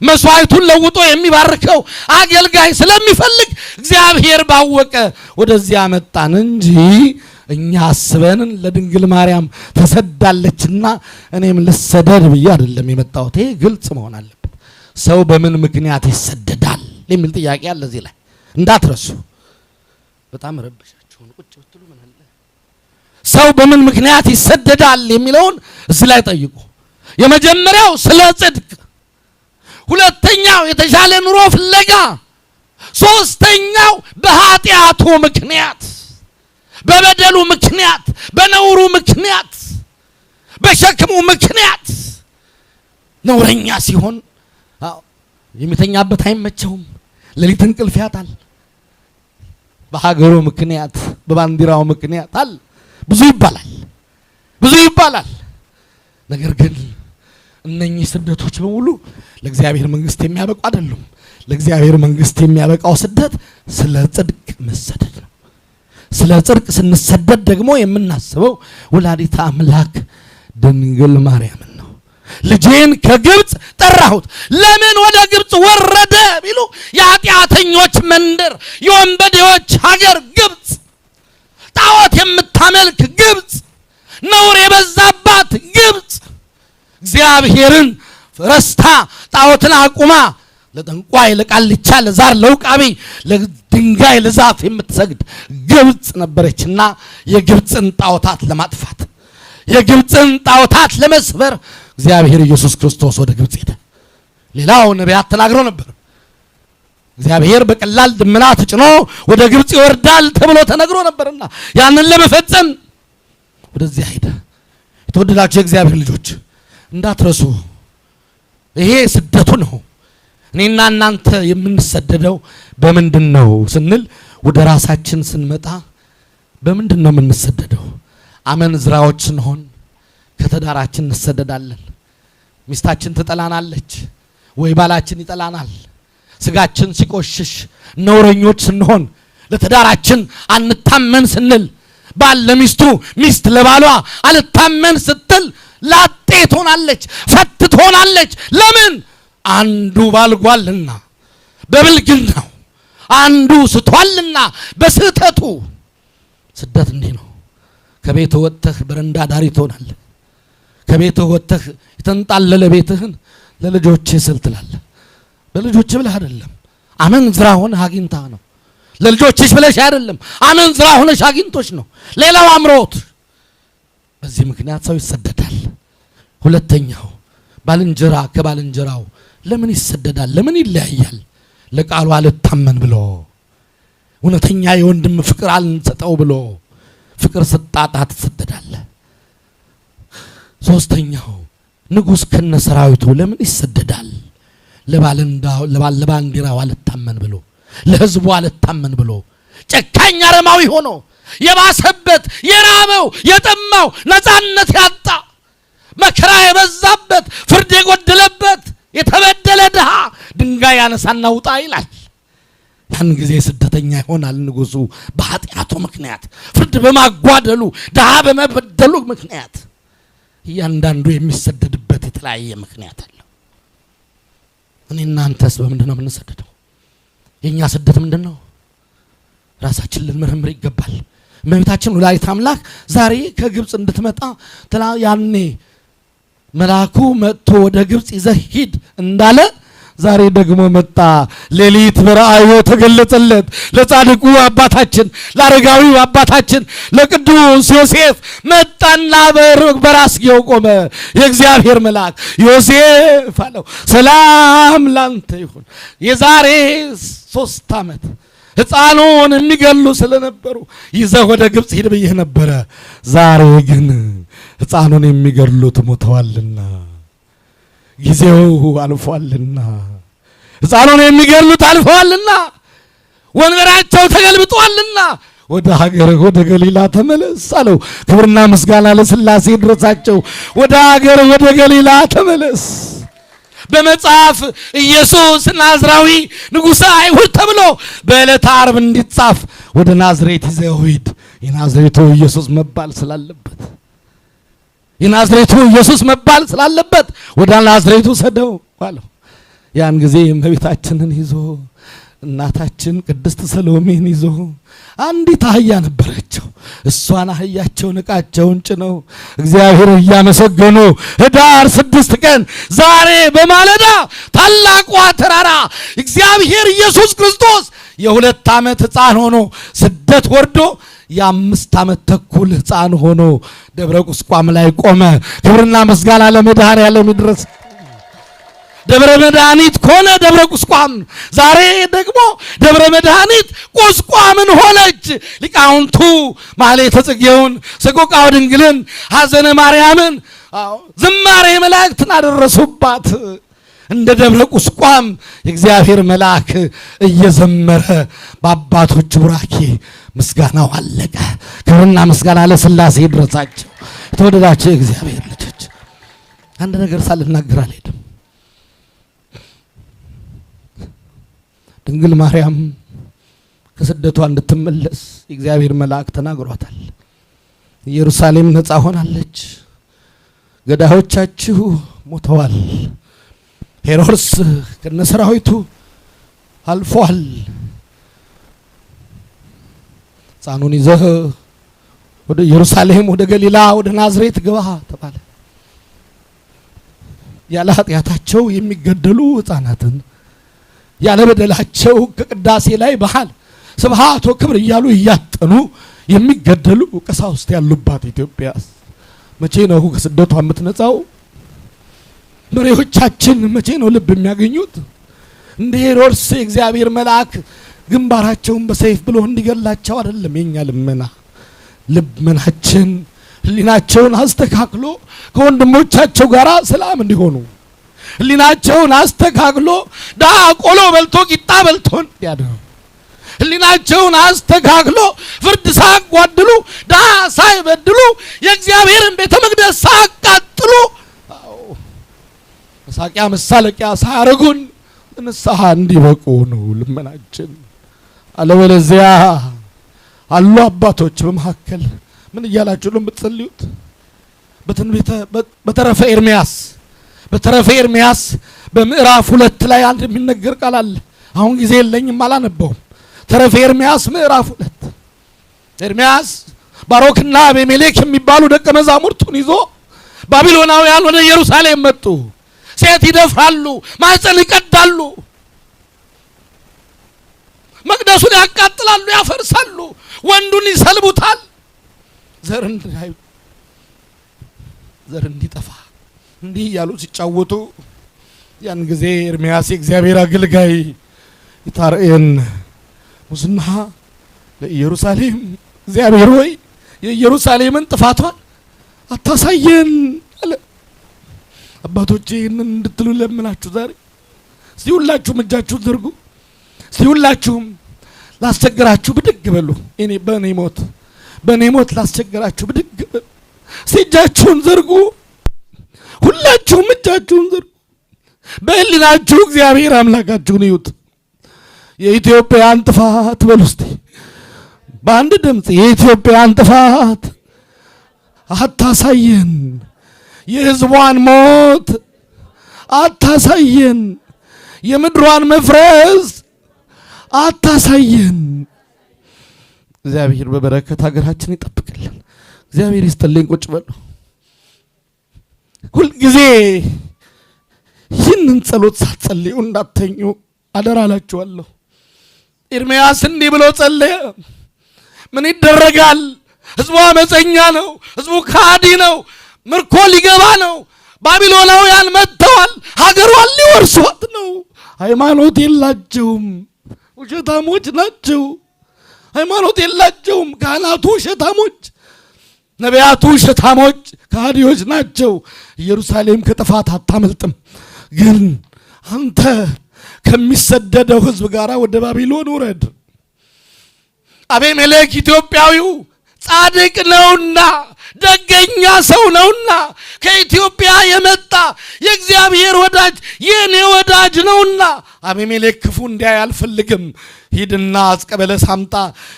መስዋዕቱን ለውጦ የሚባርከው አገልጋይ ስለሚፈልግ እግዚአብሔር ባወቀ ወደዚያ መጣን እንጂ እኛ አስበን ለድንግል ማርያም ተሰዳለችና እኔም ልሰደድ ብዬ አይደለም የመጣሁት። ይሄ ግልጽ መሆን አለበት። ሰው በምን ምክንያት ይሰደዳል የሚል ጥያቄ አለ እዚህ ላይ እንዳትረሱ። በጣም ረበሻችሁን ቁጭ ብትሉ ምን አለ። ሰው በምን ምክንያት ይሰደዳል የሚለውን እዚህ ላይ ጠይቁ። የመጀመሪያው ስለ ጽድቅ፣ ሁለተኛው የተሻለ ኑሮ ፍለጋ፣ ሶስተኛው በኃጢአቱ ምክንያት፣ በበደሉ ምክንያት፣ በነውሩ ምክንያት፣ በሸክሙ ምክንያት። ነውረኛ ሲሆን የሚተኛበት አይመቸውም፣ ሌሊት እንቅልፍ ያጣል። በሀገሩ ምክንያት፣ በባንዲራው ምክንያት አለ ብዙ ይባላል። ነገር ግን እነኚህ ስደቶች በሙሉ ለእግዚአብሔር መንግስት የሚያበቁ አይደሉም። ለእግዚአብሔር መንግስት የሚያበቃው ስደት ስለ ጽድቅ መሰደድ ነው። ስለ ጽድቅ ስንሰደድ ደግሞ የምናስበው ወላዲተ አምላክ ድንግል ማርያምን ነው። ልጄን ከግብጽ ጠራሁት። ለምን ወደ ግብጽ ወረደ ቢሉ የኃጢአተኞች መንደር፣ የወንበዴዎች ሀገር ግብጽ፣ ጣዖት የምታመልክ ግብጽ፣ ነውር የበዛባት ግብጽ፣ እግዚአብሔርን ረስታ ጣዖትን አቁማ ለጠንቋይ፣ ለቃልቻ፣ ለዛር፣ ለውቃቢ፣ ለድንጋይ፣ ለዛፍ የምትሰግድ ግብጽ ነበረችና የግብጽን ጣዖታት ለማጥፋት፣ የግብጽን ጣዖታት ለመስበር እግዚአብሔር ኢየሱስ ክርስቶስ ወደ ግብጽ ሄደ። ሌላው ነቢያት ተናግረው ነበር። እግዚአብሔር በቀላል ደመና ተጭኖ ወደ ግብጽ ይወርዳል ተብሎ ተነግሮ ነበርና ያንን ለመፈጸም ወደዚያ ሄደ። የተወደዳችሁ የእግዚአብሔር ልጆች እንዳትረሱ፣ ይሄ ስደቱ ነው። እኔና እናንተ የምንሰደደው በምንድን ነው ስንል ወደ ራሳችን ስንመጣ በምንድን ነው የምንሰደደው? አመንዝራዎች ስንሆን ከተዳራችን እንሰደዳለን። ሚስታችን ትጠላናለች ወይ ባላችን ይጠላናል። ስጋችን ሲቆሽሽ ነውረኞች ስንሆን ለተዳራችን አንታመን ስንል፣ ባል ለሚስቱ፣ ሚስት ለባሏ አልታመን ስትል ላጤ ትሆናለች፣ ፈት ትሆናለች። ለምን? አንዱ ባልጓልና በብልግናው፣ አንዱ ስቷልና በስህተቱ። ስደት እንዲህ ነው። ከቤት ወጥተህ በረንዳ ዳሪ ትሆናለህ። ከቤት ወጥተህ የተንጣለለ ቤትህን ለልጆችህ ስል ትላለህ። ለልጆችህ ብለህ አይደለም፣ አመንዝራ ሆነህ አግኝታ ነው። ለልጆችሽ ብለሽ አይደለም፣ አመንዝራ ሆነሽ አግኝቶሽ ነው። ሌላው አምሮት። በዚህ ምክንያት ሰው ይሰደዳል። ሁለተኛው ባልንጀራ ከባልንጀራው ለምን ይሰደዳል? ለምን ይለያያል? ለቃሉ አልታመን ብሎ፣ እውነተኛ የወንድም ፍቅር አልንሰጠው ብሎ ፍቅር ስጣጣ ትሰደዳለህ። ሶስተኛው ንጉስ ከነሰራዊቱ ለምን ይሰደዳል? ለባንዲራው አልታመን ብሎ ለህዝቡ አልታመን ብሎ ጨካኝ አረማዊ ሆኖ የባሰበት የራበው የጠማው ነፃነት ያጣ መከራ የበዛበት ፍርድ የጎደለበት የተበደለ ድሃ ድንጋይ ያነሳና ውጣ ይላል። ያን ጊዜ ስደተኛ ይሆናል ንጉሱ በኃጢአቱ ምክንያት ፍርድ በማጓደሉ ድሃ በመበደሉ ምክንያት እያንዳንዱ የሚሰደድበት የተለያየ ምክንያት አለው። እኔና አንተስ በምንድን ነው የምንሰደደው? የኛ ስደት ምንድነው? ራሳችን ልንመረምር ይገባል። እመቤታችን ወላዲተ አምላክ ዛሬ ከግብጽ እንድትመጣ ያኔ መልአኩ መጥቶ ወደ ግብጽ ይዘህ ሂድ እንዳለ ዛሬ ደግሞ መጣ። ሌሊት በራእዩ ተገለጸለት ለጻድቁ አባታችን ለአረጋዊው አባታችን ለቅዱስ ዮሴፍ መጣና በራስጌው ቆመ። የእግዚአብሔር መልአክ ዮሴፍ አለው ሰላም ላንተ ይሁን። የዛሬ 3 ዓመት ሕፃኑን የሚገሉ ስለነበሩ ይዘህ ወደ ግብጽ ሂድ ብዬ ነበረ። ዛሬ ግን ሕፃኑን የሚገሉት ሞተዋልና ጊዜው አልፏልና ሕፃኑን የሚገሉት አልፈዋልና ወንበራቸው ተገልብጧልና ወደ ሀገር ወደ ገሊላ ተመለስ አለው። ክብርና ምስጋና ለሥላሴ ይድረሳቸው። ወደ ሀገር ወደ ገሊላ ተመለስ። በመጽሐፍ ኢየሱስ ናዝራዊ ንጉሠ አይሁድ ተብሎ በዕለተ ዓርብ እንዲጻፍ ወደ ናዝሬት ይዘው ሂድ። የናዝሬቱ ኢየሱስ መባል ስላለበት የናዝሬቱ ኢየሱስ መባል ስላለበት ወደ ናዝሬቱ ሰደው አለው። ያን ጊዜ እመቤታችንን ይዞ እናታችን ቅድስት ሰሎሜን ይዞ አንዲት አህያ ነበረችው። እሷን አህያቸውን ዕቃቸውን ጭነው እግዚአብሔር እያመሰገኑ ህዳር 6 ቀን ዛሬ በማለዳ ታላቋ ተራራ እግዚአብሔር ኢየሱስ ክርስቶስ የ2 ዓመት ሕፃን ሆኖ ስደት ወርዶ የ5 ዓመት ተኩል ሕፃን ሆኖ ደብረ ቁስቋም ላይ ቆመ። ክብርና ምስጋና ለመድኃኔዓለም ይድረስ። ደብረ መድኃኒት ኮነ ደብረ ቁስቋም። ዛሬ ደግሞ ደብረ መድኃኒት ቁስቋምን ሆነች። ሊቃውንቱ ማኅሌተ ጽጌውን፣ ሰቆቃወ ድንግልን፣ ሐዘነ ማርያምን፣ ዝማሬ መላእክትን አደረሱባት። እንደ ደብረ ቁስቋም የእግዚአብሔር መልአክ እየዘመረ በአባቶች ቡራኬ ምስጋናው አለቀ። ክብርና ምስጋና ለሥላሴ ይድረሳቸው። የተወደዳቸው የእግዚአብሔር ልጆች አንድ ነገር ሳልናገር አልሄድም። ድንግል ማርያም ከስደቷ እንድትመለስ የእግዚአብሔር መልአክ ተናግሯታል። ኢየሩሳሌም ነፃ ሆናለች። ገዳዮቻችሁ ሞተዋል። ሄሮድስ ከነሰራዊቱ አልፏል። ሕፃኑን ይዘህ ወደ ኢየሩሳሌም ወደ ገሊላ ወደ ናዝሬት ግባ ተባለ። ያለ ኃጢአታቸው የሚገደሉ ሕፃናትን ያለ በደላቸው ከቅዳሴ ላይ ባህል ስብሐት ወክብር እያሉ እያጠኑ የሚገደሉ ቀሳውስት ያሉባት ኢትዮጵያ መቼ ነው ከስደቷ የምትነጻው? መሪዎቻችን መቼ ነው ልብ የሚያገኙት? እንደ ሄሮድስ የእግዚአብሔር መልአክ ግንባራቸውን በሰይፍ ብሎ እንዲገላቸው አይደለም የኛ ልመና። ልመናችን ህሊናቸውን አስተካክሎ ከወንድሞቻቸው ጋር ሰላም እንዲሆኑ፣ ህሊናቸውን አስተካክሎ ዳአ ቆሎ በልቶ ቂጣ በልቶ እንዲያድሩ፣ ህሊናቸውን አስተካክሎ ፍርድ ሳያጓድሉ ዳአ ሳይበድሉ የእግዚአብሔርን ቤተ መቅደስ ሳያቃጥሉ መሳቂያ መሳለቂያ ሳያረጉን ንስሐ እንዲበቁ ነው ልመናችን። አለበለዚያ አሉ አባቶች በመካከል ምን እያላችሁ ነው የምትጸልዩት? በተረፈ ኤርምያስ በምዕራፍ 2 ላይ አንድ የሚነገር ቃል አለ። አሁን ጊዜ የለኝም አላነበውም። ተረፈ ኤርምያስ ምዕራፍ 2 ኤርምያስ ባሮክና አቤሜሌክ የሚባሉ ደቀ መዛሙርቱን ይዞ ባቢሎናውያን ወደ ኢየሩሳሌም መጡ። ሴት ይደፍራሉ፣ ማህፀን ይቀዳሉ፣ መቅደሱን ያቃጥላሉ፣ ያፈርሳሉ፣ ወንዱን ይሰልቡታል፣ ዘር እንዲጠፋ እንዲህ እያሉ ሲጫወቱ ያን ጊዜ ኤርምያስ የእግዚአብሔር አገልጋይ ይታረየን ሙስና ለኢየሩሳሌም እግዚአብሔር ሆይ የኢየሩሳሌምን ጥፋቷን አታሳየን አለ። አባቶቼ ይህንን እንድትሉ ለምናችሁ ዛሬ እስቲ ሁላችሁም እጃችሁን ዘርጉ። እስቲ ሁላችሁም ላስቸግራችሁ ብድግ በሉ። እኔ በእኔ ሞት ላስቸግራችሁ ብድግ በሉ። እስቲ እጃችሁን ዘርጉ። ሁላችሁም እጃችሁን ዘርጉ። በህሊናችሁ እግዚአብሔር አምላካችሁን እዩት። የኢትዮጵያን ጥፋት በሉ እስቲ በአንድ ድምፅ የኢትዮጵያን ጥፋት አታሳየን፣ የህዝቧን ሞት አታሳየን፣ የምድሯን መፍረስ አታሳየን። እግዚአብሔር በበረከት ሀገራችን ይጠብቅልን። እግዚአብሔር ይስጥልኝ። ቁጭ በሉ። ሁልጊዜ ይህንን ጸሎት ሳትጸልዩ እንዳትተኙ አደራ እላችኋለሁ። ኤርምያስ እንዲህ ብሎ ጸለየ። ምን ይደረጋል? ህዝቡ አመፀኛ ነው። ህዝቡ ካዲ ነው። ምርኮ ሊገባ ነው። ባቢሎናውያን መጥተዋል። ሀገሯን ሊወርሷት ነው። ሃይማኖት የላቸውም። ውሸታሞች ናቸው። ሃይማኖት የላቸውም። ካህናቱ ውሸታሞች፣ ነቢያቱ ውሸታሞች፣ ካዲዎች ናቸው። ኢየሩሳሌም ከጥፋት አታመልጥም። ግን አንተ ከሚሰደደው ህዝብ ጋር ወደ ባቢሎን ውረድ። አቤሜሌክ ኢትዮጵያዊው ጻድቅ ነውና ደገኛ ሰው ነውና ከኢትዮጵያ የመጣ የእግዚአብሔር ወዳጅ የኔ ወዳጅ ነውና አቤሜሌክ ክፉ እንዲያይ አልፈልግም። ሂድና ዕፀ በለስ አምጣ፣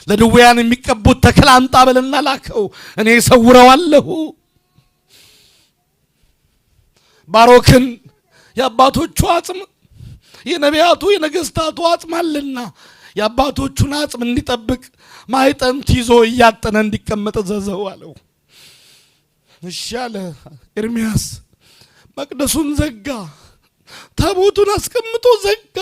ለድውያን የሚቀቡት ተክል አምጣ በልና ላከው፣ እኔ ሰውረዋለሁ። ባሮክን የአባቶቹ አጽም የነቢያቱ የነገስታቱ አጽም አለና የአባቶቹን አጽም እንዲጠብቅ ማዕጠንት ይዞ እያጠነ እንዲቀመጥ ዘዘው አለው። እሺ አለ ኤርምያስ። መቅደሱን ዘጋ፣ ታቦቱን አስቀምጦ ዘጋ፣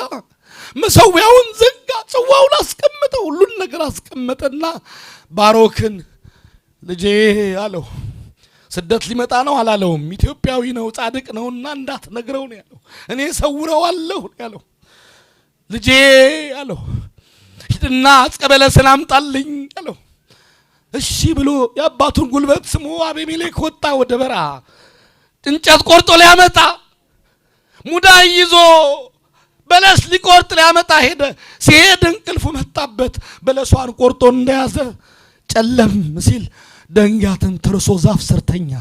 መሰዊያውን ዘጋ፣ ጽዋውን አስቀምጠ፣ ሁሉን ነገር አስቀመጠና ባሮክን ልጄ አለው። ስደት ሊመጣ ነው አላለውም። ኢትዮጵያዊ ነው፣ ጻድቅ ነውና እንዳትነግረው ነው ያለው። እኔ ሰውረዋለሁ ያለው። ልጄ አለው ሂድና ዕፀ በለስን አምጣልኝ አለው። እሺ ብሎ የአባቱን ጉልበት ስሞ አቤሜሌክ ወጣ ወደ በረሃ። እንጨት ቆርጦ ሊያመጣ ሙዳይ ይዞ በለስ ሊቆርጥ ሊያመጣ ሄደ። ሲሄድ እንቅልፉ መጣበት። በለሷን ቆርጦ እንደያዘ ጨለም ሲል ደንጋትን ተርሶ ዛፍ ስር ተኛ።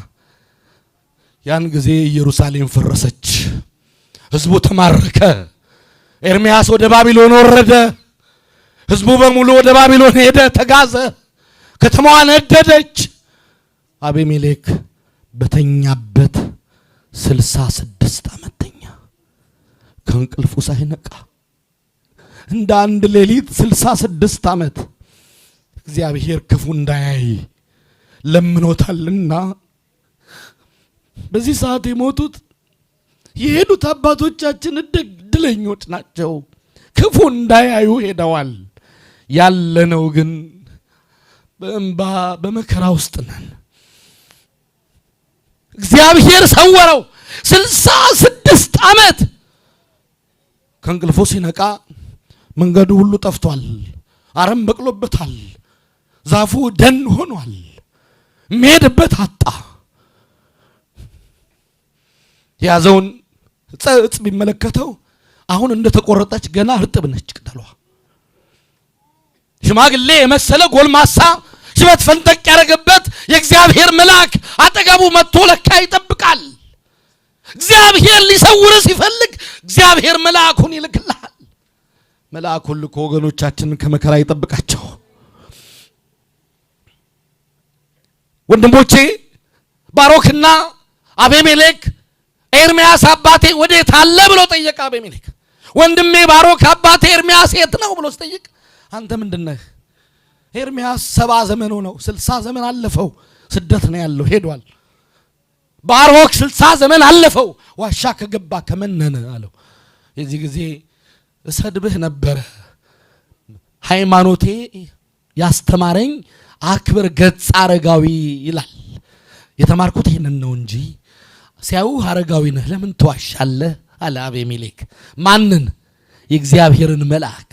ያን ጊዜ ኢየሩሳሌም ፈረሰች፣ ህዝቡ ተማረከ። ኤርምያስ ወደ ባቢሎን ወረደ። ህዝቡ በሙሉ ወደ ባቢሎን ሄደ፣ ተጋዘ። ከተማዋ ነደደች። አቤሜሌክ በተኛበት 66 ዓመት ተኛ፣ ከእንቅልፉ ሳይነቃ እንደ አንድ ሌሊት 66 ዓመት። እግዚአብሔር ክፉ እንዳያይ ለምኖታልና በዚህ ሰዓት የሞቱት የሄዱት አባቶቻችን እድለኞች ናቸው። ክፉ እንዳያዩ ሄደዋል። ያለነው ግን በእንባ በመከራ ውስጥ ነን። እግዚአብሔር ሰወረው 66 ዓመት። ከእንቅልፉ ሲነቃ መንገዱ ሁሉ ጠፍቷል፣ አረም በቅሎበታል፣ ዛፉ ደን ሆኗል። የሚሄድበት አጣ። የያዘውን ዕፅ ቢመለከተው አሁን እንደተቆረጠች ገና እርጥብ ነች ቅጠሏ። ሽማግሌ የመሰለ ጎልማሳ ሽበት ፈንጠቅ ያደረገበት የእግዚአብሔር መልአክ አጠገቡ መጥቶ ለካ ይጠብቃል። እግዚአብሔር ሊሰውር ሲፈልግ እግዚአብሔር መልአኩን ይልክልሃል። መልአኩን ልኮ ወገኖቻችንን ከመከራ ይጠብቃቸው። ወንድሞቼ ባሮክና አቤሜሌክ ኤርምያስ አባቴ ወዴት አለ ብሎ ጠየቀ። አቤሜሌክ ወንድሜ ባሮክ አባቴ ኤርምያስ የት ነው ብሎ ሲጠይቅ አንተ ምንድነህ? ኤርምያስ 70 ዘመን ሆነው 60 ዘመን አለፈው፣ ስደት ነው ያለው፣ ሄዷል። ባሮክ 60 ዘመን አለፈው፣ ዋሻ ከገባ ከመነነ አለው። የዚህ ጊዜ እሰድብህ ነበረ፣ ሃይማኖቴ ያስተማረኝ አክብር ገጽ አረጋዊ ይላል። የተማርኩት ይሄንን ነው እንጂ ሲያዩ አረጋዊ ነህ ለምን ተዋሻለህ አለ አቤሜሌክ። ማንን? የእግዚአብሔርን መልአክ።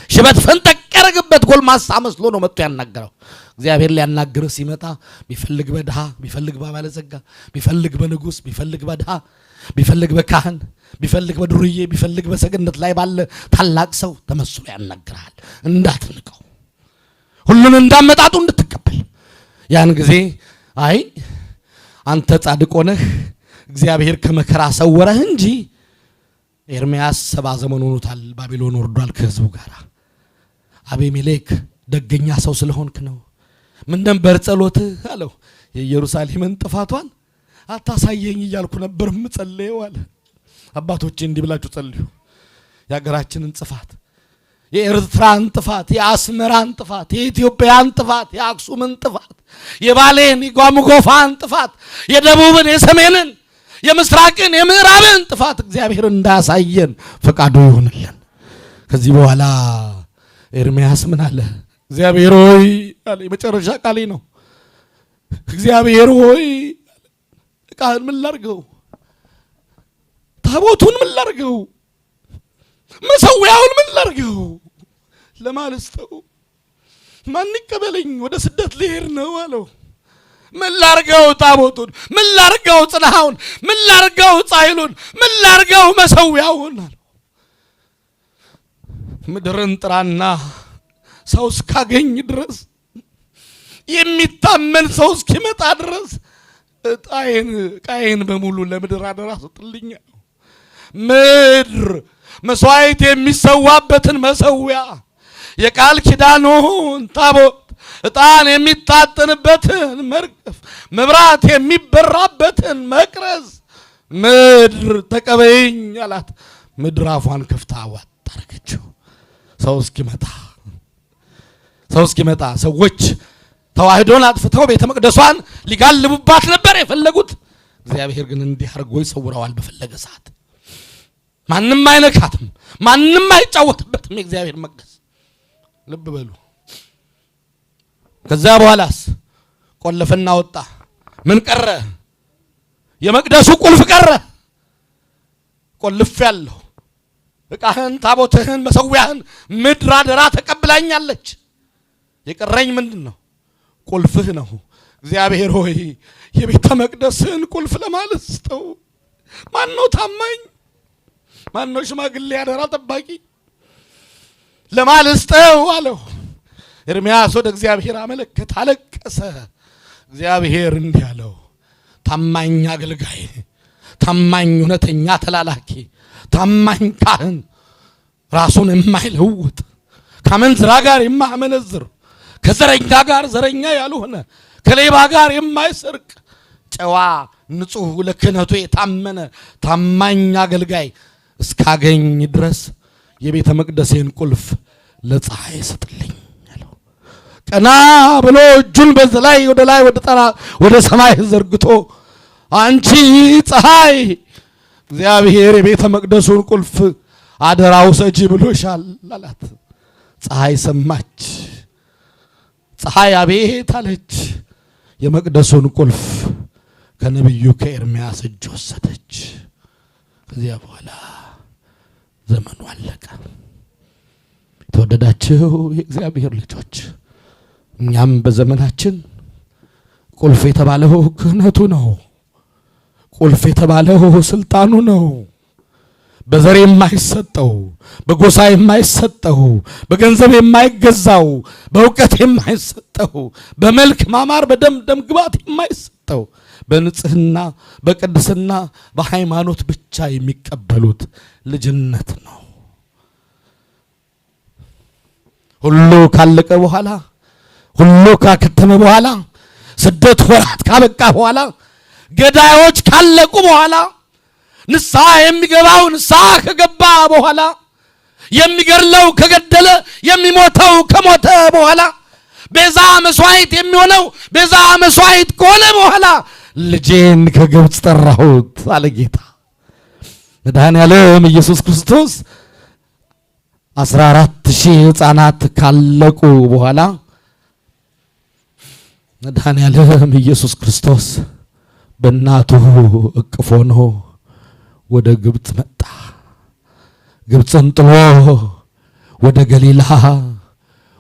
ሽበት ፈንጠቅ ያረገበት ጎልማሳ መስሎ ነው መጥቶ ያናገረው። እግዚአብሔር ሊያናግር ሲመጣ ቢፈልግ በድሃ ቢፈልግ በባለጸጋ ቢፈልግ በንጉስ ቢፈልግ በድሃ ቢፈልግ በካህን ቢፈልግ በዱርዬ ቢፈልግ በሰገነት ላይ ባለ ታላቅ ሰው ተመስሎ ያናግራል። እንዳትንቀው ሁሉን እንዳመጣጡ እንድትቀበል። ያን ጊዜ አይ አንተ ጻድቅ ሆነህ እግዚአብሔር ከመከራ ሰወረህ እንጂ ኤርምያስ 70 ዘመን ሆኖታል ባቢሎን ወርዷል ከህዝቡ ጋር። አቤሜሌክ ደገኛ ሰው ስለሆንክ ነው። ምን ነበር ጸሎትህ አለው። የኢየሩሳሌምን ጥፋቷን አታሳየኝ እያልኩ ነበር ምጸልየው አለ። አባቶቼ እንዲህ ብላችሁ ጸልዩ። የሀገራችንን ጥፋት፣ የኤርትራን ጥፋት፣ የአስመራን ጥፋት፣ የኢትዮጵያን ጥፋት፣ የአክሱምን ጥፋት፣ የባሌን የጓሙጎፋን ጥፋት፣ የደቡብን የሰሜንን የምስራቅን የምዕራብን ጥፋት እግዚአብሔር እንዳያሳየን ፈቃዱ ይሁንልን። ከዚህ በኋላ ኤርምያስ ምን አለ? እግዚአብሔር ሆይ አለ። የመጨረሻ ቃሌ ነው። እግዚአብሔር ሆይ ቃል ምን ላርገው? ታቦቱን ምን ላርገው? መሰዊያውን ምን ላርገው? ለማልስተው ማን ይቀበለኝ? ወደ ስደት ልሄድ ነው አለው። ምን ላርገው? ታቦቱን ምን ላርገው? ጽናውን ምን ላርገው? ጻይሉን ምን ላርገው? መሰዊያውን አለው። ምድርን ጥራና ሰው እስካገኝ ድረስ የሚታመን ሰው እስኪመጣ ድረስ ቃየን በሙሉ ለምድር አደራ ሰጥልኝ። ምድር መስዋዕት የሚሰዋበትን መሰዊያ፣ የቃል ኪዳኑን ታቦት፣ ዕጣን የሚታጠንበትን መርገፍ፣ መብራት የሚበራበትን መቅረዝ ምድር ተቀበይኝ አላት። ምድር አፏን ከፍታ ዋጥ አደረገችው። ሰው እስኪመጣ ሰዎች ተዋህዶን አጥፍተው ቤተ መቅደሷን ሊጋልቡባት ነበር የፈለጉት። እግዚአብሔር ግን እንዲህ አድርጎ ይሰውረዋል። በፈለገ ሰዓት ማንም አይነካትም፣ ማንም አይጫወትበትም የእግዚአብሔር መቅደስ። ልብ በሉ። ከዛ በኋላስ ቆለፈና ወጣ። ምን ቀረ? የመቅደሱ ቁልፍ ቀረ። ቆልፍ ያለው ዕቃህን፣ ታቦትህን፣ መሰዊያህን ምድር አደራ ተቀብላኛለች። የቀረኝ ምንድነው? ቁልፍህ ነው። እግዚአብሔር ሆይ የቤተ መቅደስን ቁልፍ ለማልስተው ማን ነው ታማኝ? ማን ነው ሽማግሌ አደራ ጠባቂ? ለማልስተው አለው። ኤርምያስ ወደ እግዚአብሔር አመለከተ፣ አለቀሰ። እግዚአብሔር እንዲህ አለው፣ ታማኝ አገልጋይ፣ ታማኝ እውነተኛ ተላላኪ፣ ታማኝ ካህን፣ ራሱን የማይለውጥ ከመንዝራ ጋር የማያመነዝር፣ ከዘረኛ ጋር ዘረኛ ያልሆነ፣ ከሌባ ጋር የማይሰርቅ፣ ጨዋ ንጹህ፣ ለክህነቱ የታመነ ታማኝ አገልጋይ እስካገኝ ድረስ የቤተ መቅደሴን ቁልፍ ለፀሐይ ስጥልኝ አለው። ቀና ብሎ እጁን በላይ ወደ ሰማይ ዘርግቶ አንቺ ፀሐይ እግዚአብሔር የቤተ መቅደሱን ቁልፍ አደራው ሰጂ ብሎሻል አላት። ፀሐይ ሰማች። ፀሐይ አቤት አለች። የመቅደሱን ቁልፍ ከነቢዩ ከኤርምያስ እጅ ወሰደች። ከዚያ በኋላ ዘመኑ አለቀ። የተወደዳችሁ የእግዚአብሔር ልጆች፣ እኛም በዘመናችን ቁልፍ የተባለው ክህነቱ ነው። ቁልፍ የተባለው ስልጣኑ ነው። በዘር የማይሰጠው፣ በጎሳ የማይሰጠው፣ በገንዘብ የማይገዛው፣ በእውቀት የማይሰጠው፣ በመልክ ማማር በደም ግባት የማይሰጠው፣ በንጽህና በቅድስና በሃይማኖት ብቻ የሚቀበሉት ልጅነት ነው። ሁሉ ካለቀ በኋላ፣ ሁሉ ካከተመ በኋላ፣ ስደት ወራት ካበቃ በኋላ፣ ገዳዮች ካለቁ በኋላ፣ ንስሐ የሚገባው ንስሐ ከገባ በኋላ፣ የሚገድለው ከገደለ፣ የሚሞተው ከሞተ በኋላ፣ ቤዛ መስዋዕት የሚሆነው ቤዛ መስዋዕት ከሆነ በኋላ ልጄን ከግብፅ ጠራሁት አለ ጌታ መድኃኔዓለም ኢየሱስ ክርስቶስ። 14,000 ሕፃናት ካለቁ በኋላ መድኃኔዓለም ኢየሱስ ክርስቶስ በእናቱ እቅፍ ሆኖ ወደ ግብፅ መጣ። ግብፅን ጥሎ ወደ ገሊላ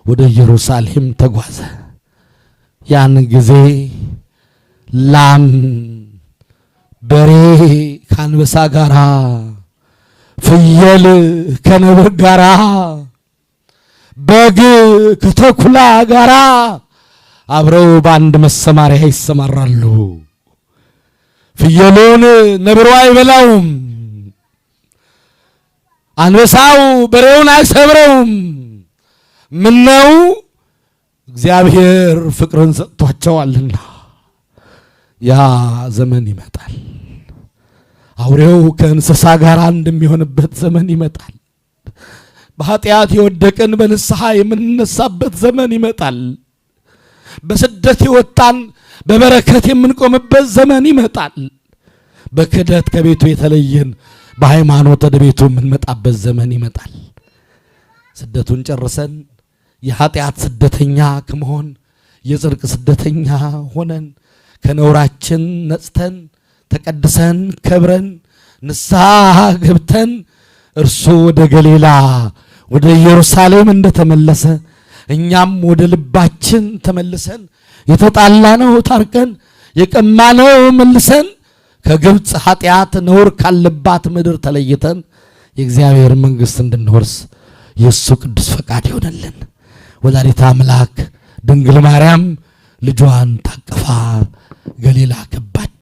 ወደ ኢየሩሳሌም ተጓዘ። ያን ጊዜ ላም በሬ ከአንበሳ ጋራ ፍየል ከነብር ጋራ በግ ከተኩላ ጋራ አብረው በአንድ መሰማሪያ ይሰማራሉ። ፍየሉን ነብሩ አይበላውም፣ አንበሳው በሬውን አይሰብረውም። ምነው? እግዚአብሔር ፍቅርን ሰጥቷቸዋልና። ያ ዘመን ይመጣል። አውሬው ከእንስሳ ጋር እንደሚሆንበት ዘመን ይመጣል። በኃጢአት የወደቅን በንስሐ የምንነሳበት ዘመን ይመጣል። በስደት የወጣን በበረከት የምንቆምበት ዘመን ይመጣል። በክደት ከቤቱ የተለየን በሃይማኖት ወደ ቤቱ የምንመጣበት ዘመን ይመጣል። ስደቱን ጨርሰን የኃጢአት ስደተኛ ከመሆን የጽድቅ ስደተኛ ሆነን ከነውራችን ነጽተን ተቀድሰን ከብረን ንስሐ ገብተን እርሱ ወደ ገሊላ ወደ ኢየሩሳሌም እንደተመለሰ እኛም ወደ ልባችን ተመልሰን የተጣላነው ታርቀን የቀማነው መልሰን ከግብፅ ኃጢአት ነውር ካለባት ምድር ተለይተን የእግዚአብሔር መንግሥት እንድንወርስ የእሱ ቅዱስ ፈቃድ ይሆነልን። ወላዲተ አምላክ ድንግል ማርያም ልጇን ታቅፋ ገሊላ